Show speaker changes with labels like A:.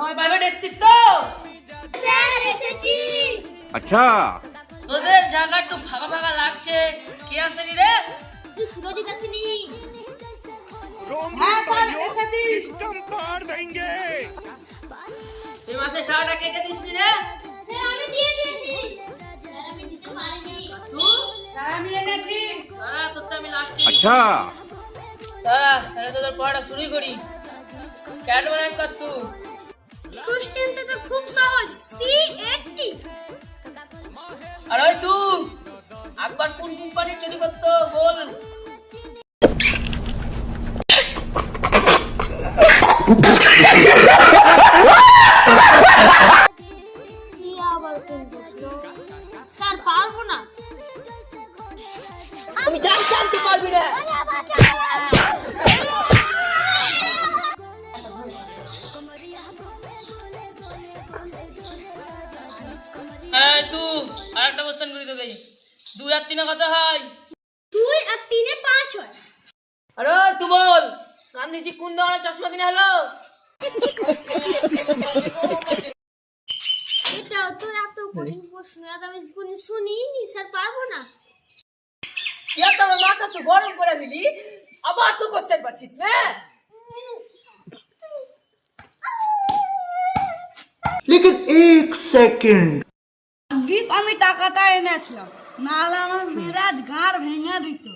A: আমার প্রাইভেট এসছিস তো?
B: স্যার এসেছি।
C: अच्छा
A: তোদের জায়গা একটু ফাঁকা ফাঁকা লাগছে, কে আসেনি রে?
B: তুই সুরজিৎ আসেনি?
A: হ্যাঁ স্যার এসেছি।
C: सिस्टम पार देंगे।
A: এই মাসে টাকাটা কেটে দিসনি রে?
B: স্যার আমি দিয়ে দিয়েছি। স্যার আমি দিতে পারিনি।
A: তুই? আমি এনেছি। দাঁড়া তোরটা আমি লাস্টে।
C: अच्छा
A: দাঁড়া তাহলে তোদের পড়াটা শুরু করি। ক্যাডমারান কর তুই।
B: কোশ্চেনটা তো খুব সহজ, C80।
A: আর ওই তুই একবার কোন কোম্পানি চুরি করতো বল।
B: কি আবার কোন প্রশ্ন? স্যার পারবো না।
A: আমি জানতে পারবি না। এই তুই আরেকটা কোশ্চেন করি তোকে। 2 আর 3 কত হয়?
B: 2 আর 3 এ 5 হয়।
A: আরে তুই বল গান্ধীজি কোন ধরনের চশমা কিনে হলো?
B: এটা তো এত কঠিন প্রশ্ন, এত আমি কোনদিন শুনিনি। স্যার পারবো না।
A: ইয়া তো আমার মাথা তো গরম করে দিলি, আবার তুই কোশ্চেন পাচ্ছিস না?
D: लेकिन एक सेकंड
E: গিফট আমি টাকাটা এনেছিলাম, নাহলে আমার মেরাজ ঘাড় ভেঙে দিত।